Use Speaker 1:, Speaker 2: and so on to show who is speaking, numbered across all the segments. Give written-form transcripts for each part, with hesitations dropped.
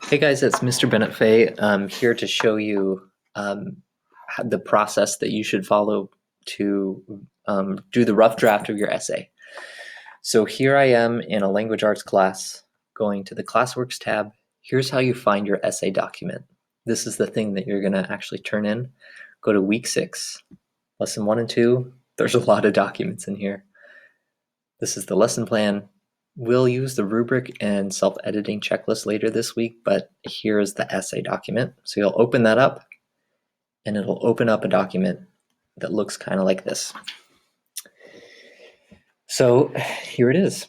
Speaker 1: Hey guys, it's Mr. Bennett-Fey. I'm here to show you the process that you should follow to do the rough draft of your essay. So here I am in a language arts class, going to the Classworks tab. Here's how you find your essay document. This is the thing that you're going to actually turn in. Go to week 6, lesson 1 and 2. There's a lot of documents in here. This is the lesson plan. We'll use the rubric and self-editing checklist later this week, but here's the essay document. So you'll open that up, and it'll open up a document that looks kind of like this. So here it is.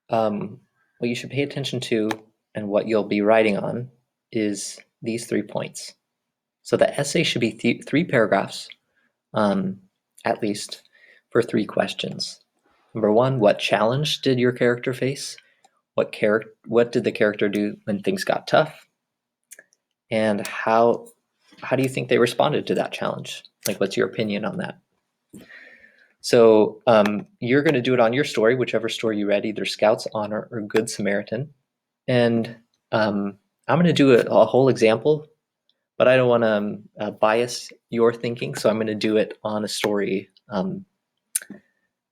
Speaker 1: What you should pay attention to and what you'll be writing on is these 3 points. So the essay should be 3 paragraphs, at least, for 3 questions. Number 1, what challenge did your character face? What did the character do when things got tough? And how do you think they responded to that challenge? Like, what's your opinion on that? So you're going to do it on your story, whichever story you read, either Scout's Honor or Good Samaritan. And I'm going to do a whole example, but I don't want to bias your thinking, so I'm going to do it on a story,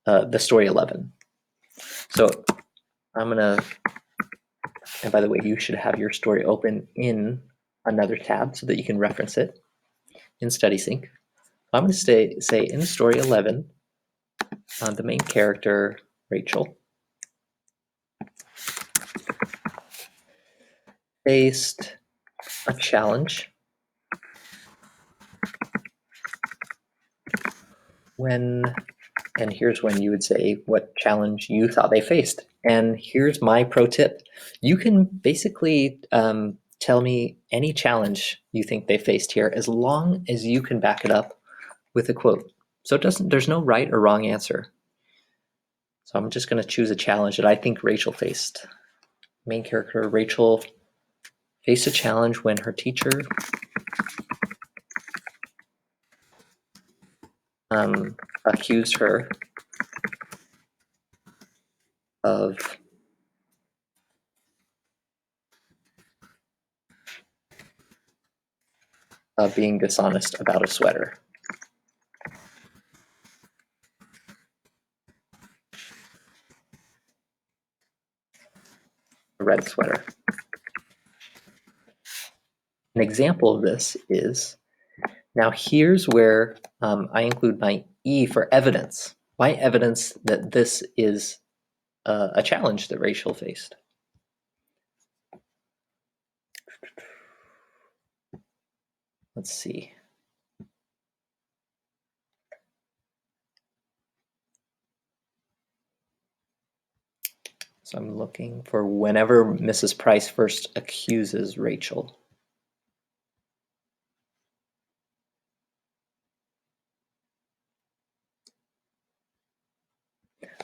Speaker 1: the story 11. So I'm going to, and by the way, you should have your story open in another tab so that you can reference it in StudySync. I'm going to say in story 11, the main character, Rachel, faced a challenge when, and here's when you would say what challenge you thought they faced. And here's my pro tip. You can basically tell me any challenge you think they faced here, as long as you can back it up with a quote. So there's no right or wrong answer. So I'm just going to choose a challenge that I think Rachel faced. Main character Rachel faced a challenge when her teacher accused her of being dishonest about a sweater. A red sweater. An example of this is, now here's where I include my E for evidence. My evidence that this is a challenge that Rachel faced. Let's see. So I'm looking for whenever Mrs. Price first accuses Rachel.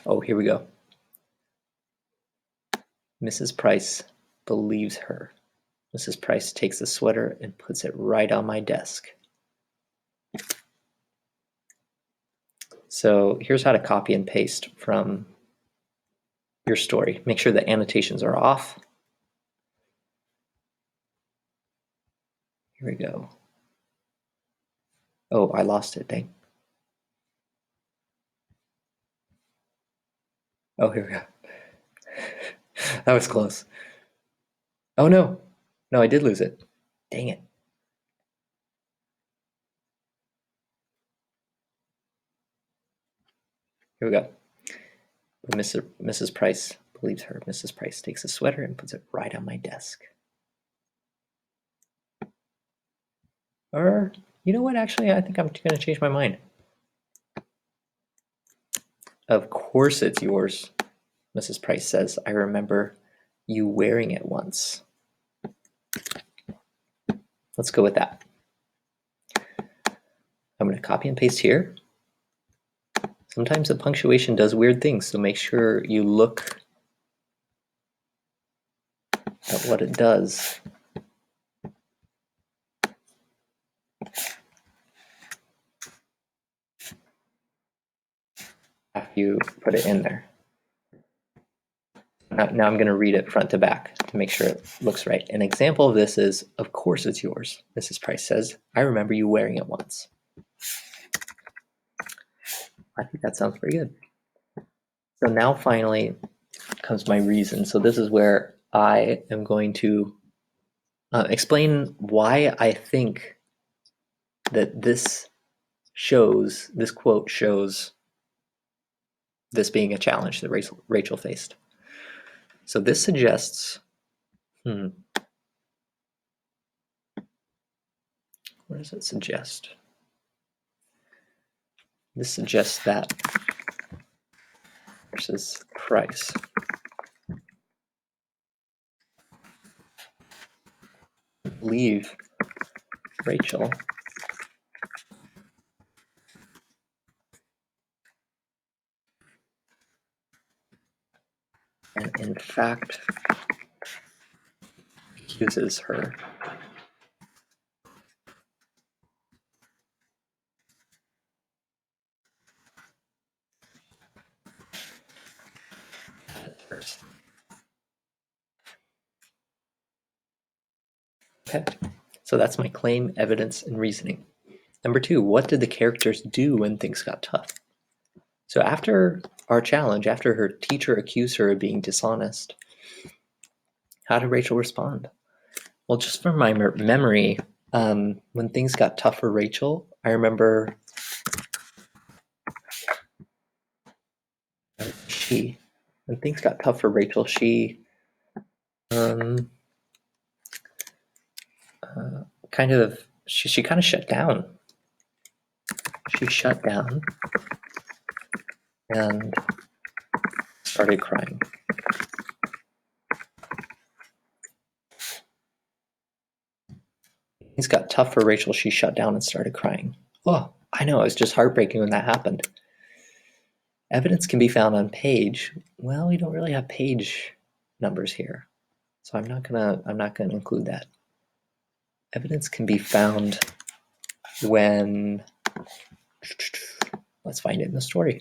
Speaker 1: Oh, here we go. Mrs. Price believes her. Mrs. Price takes the sweater and puts it right on my desk. So here's how to copy and paste from your story. Make sure the annotations are off. Here we go. Oh, I lost it, dang. Oh, here we go. That was close. Oh no, no, I did lose it. Dang it. Here we go. Mrs. Price believes her. Mrs. Price takes a sweater and puts it right on my desk. Or, you know what, actually, I think I'm going to change my mind. Of course it's yours, Mrs. Price says. I remember you wearing it once. Let's go with that. I'm going to copy and paste here. Sometimes the punctuation does weird things, so make sure you look at what it does. After you put it in there. Now Now I'm going to read it front to back to make sure it looks right. An example of this is, "Of course it's yours." Mrs. Price says, "I remember you wearing it once." I think that sounds pretty good. So now finally comes my reason. So this is where I am going to explain why I think that this quote shows this being a challenge that Rachel faced. So this suggests, what does it suggest? This suggests that versus Price. Leave Rachel and in fact accuses her. Okay, so that's my claim, evidence, and reasoning. Number 2, what did the characters do when things got tough? So after our challenge, after her teacher accused her of being dishonest, how did Rachel respond? Well, just from my memory, when things got tough for Rachel, I remember when things got tough for Rachel, she kind of shut down. She shut down and started crying. Things got tough for Rachel. She shut down and started crying. Oh, I know. It was just heartbreaking when that happened. Evidence can be found on page. Well, we don't really have page numbers here, so I'm not gonna include that. Evidence can be found when, let's find it in the story.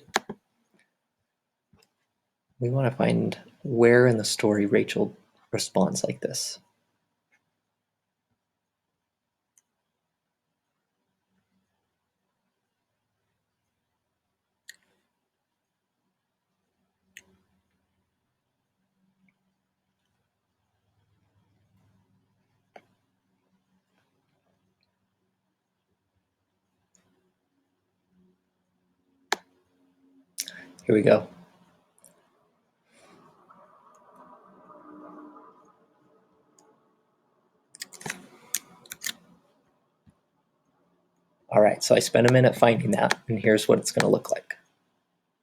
Speaker 1: We want to find where in the story Rachel responds like this. Here we go. All right, so I spent a minute finding that, and here's what it's going to look like.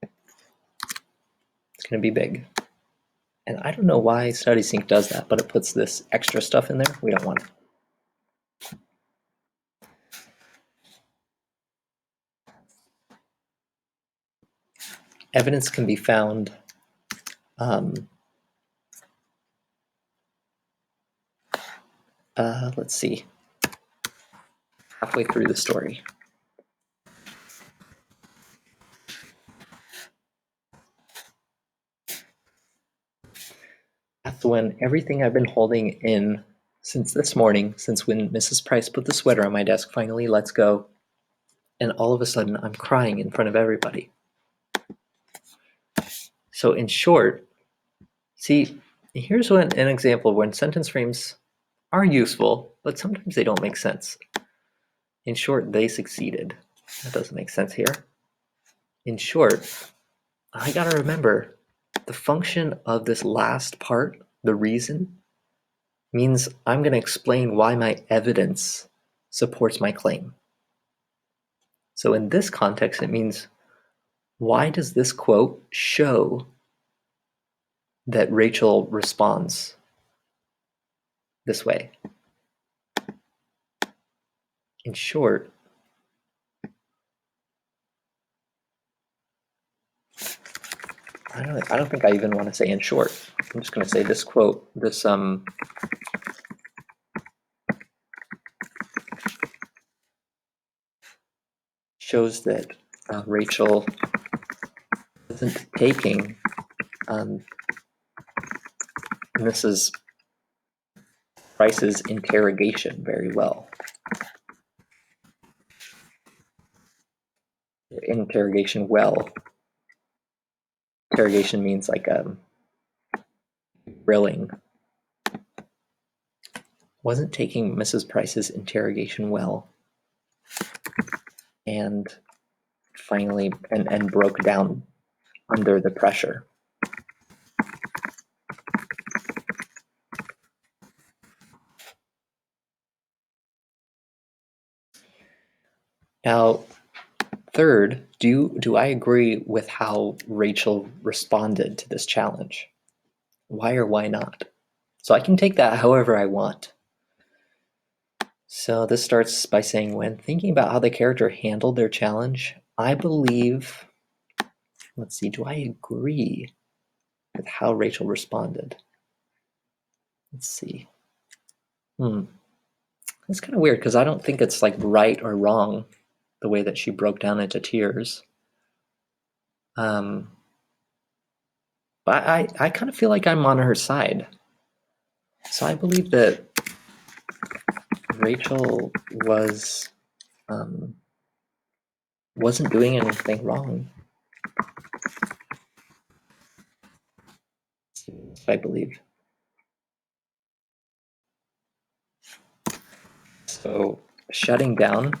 Speaker 1: It's going to be big. And I don't know why StudySync does that, but it puts this extra stuff in there. We don't want it. Evidence can be found let's see, halfway through the story. That's when everything I've been holding in since this morning, since when Mrs. Price put the sweater on my desk, finally lets go. And all of a sudden, I'm crying in front of everybody. So in short, see, here's an example when sentence frames are useful, but sometimes they don't make sense. In short, they succeeded. That doesn't make sense here. In short, I gotta remember the function of this last part, the reason, means I'm gonna explain why my evidence supports my claim. So in this context, it means, why does this quote show that Rachel responds this way? In short, I don't think I even want to say in short. I'm just going to say this quote, shows that Rachel isn't taking And this is Bryce's interrogation very well. Interrogation well. Interrogation means like grilling. Wasn't taking Mrs. Price's interrogation well, and finally and broke down under the pressure. Now, third, do I agree with how Rachel responded to this challenge? Why or why not? So I can take that however I want. So this starts by saying, when thinking about how the character handled their challenge, I believe, let's see, do I agree with how Rachel responded? Let's see. It's kind of weird because I don't think it's like right or wrong the way that she broke down into tears. But I kind of feel like I'm on her side. So I believe that Rachel wasn't doing anything wrong. I believe. So shutting down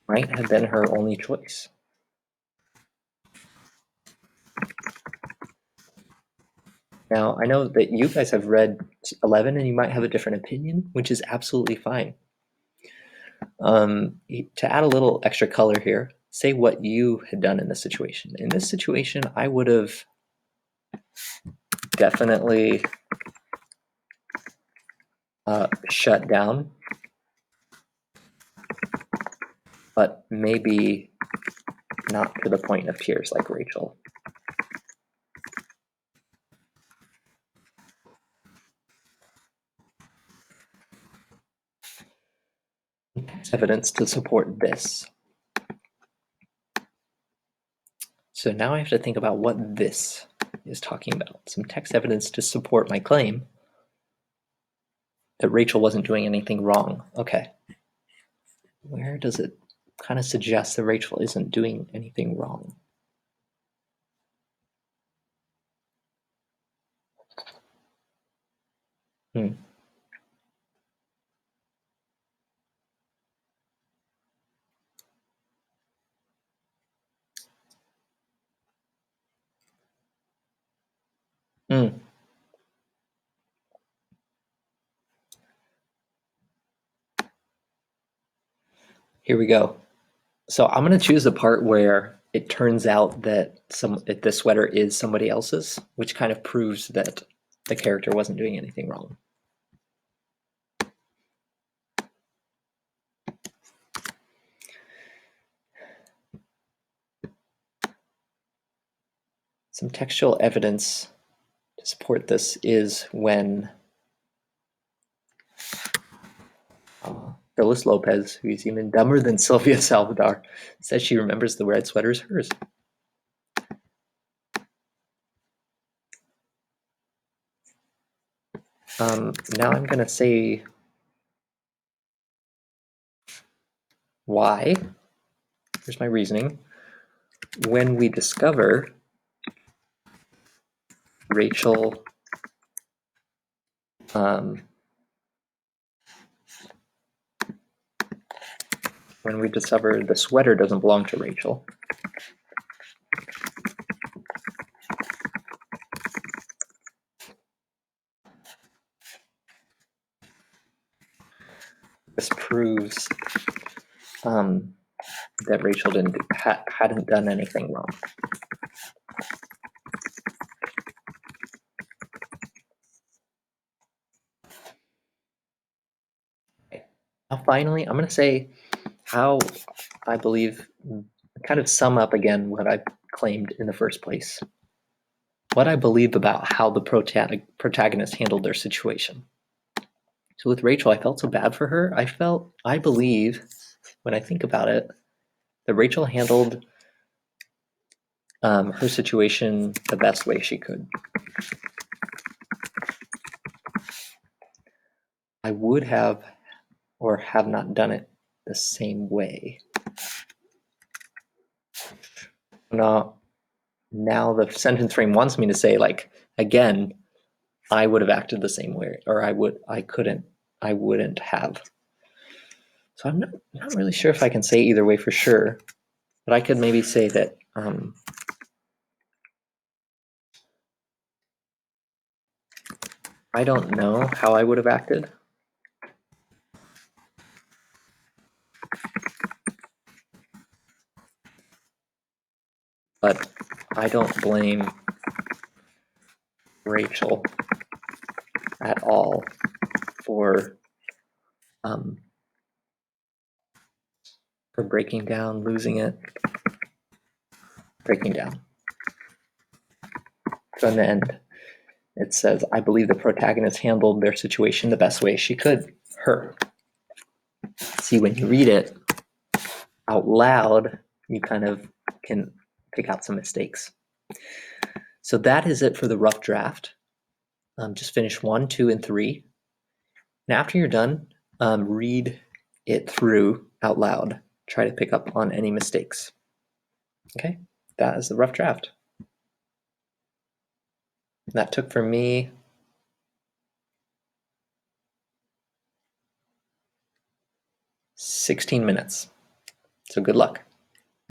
Speaker 1: might have been her only choice. Now, I know that you guys have read 11 and you might have a different opinion, which is absolutely fine. To add a little extra color here, say what you had done in this situation. In this situation, I would have definitely shut down, but maybe not to the point of tears like Rachel. Evidence to support this. So now I have to think about what this is talking about. Some text evidence to support my claim that Rachel wasn't doing anything wrong. Okay. Where does it kind of suggest that Rachel isn't doing anything wrong? Here we go. So I'm going to choose the part where it turns out that the sweater is somebody else's, which kind of proves that the character wasn't doing anything wrong. Some textual evidence to support this is when Phyllis Lopez, who's even dumber than Sylvia Salvador, says she remembers the red sweater is hers. Now I'm going to say why. Here's my reasoning. When we discover Rachel when we discover the sweater doesn't belong to Rachel, this proves that Rachel hadn't done anything wrong. Now, finally, I'm going to say how I believe, kind of sum up again what I claimed in the first place. What I believe about how the protagonist handled their situation. So with Rachel, I felt so bad for her. I believe, when I think about it, that Rachel handled her situation the best way she could. I would have or have not done it the same way. Now the sentence frame wants me to say, like, again, I would have acted the same way, or I wouldn't have. So I'm not really sure if I can say either way for sure, but I could maybe say that I don't know how I would have acted. But I don't blame Rachel at all for breaking down, losing it, breaking down. So in the end, it says, I believe the protagonist handled their situation the best way she could. Her. See, when you read it out loud, you kind of can pick out some mistakes. So that is it for the rough draft. Just finish 1, 2, and 3. And after you're done, read it through out loud. Try to pick up on any mistakes. Okay, that is the rough draft. That took for me 16 minutes. So good luck.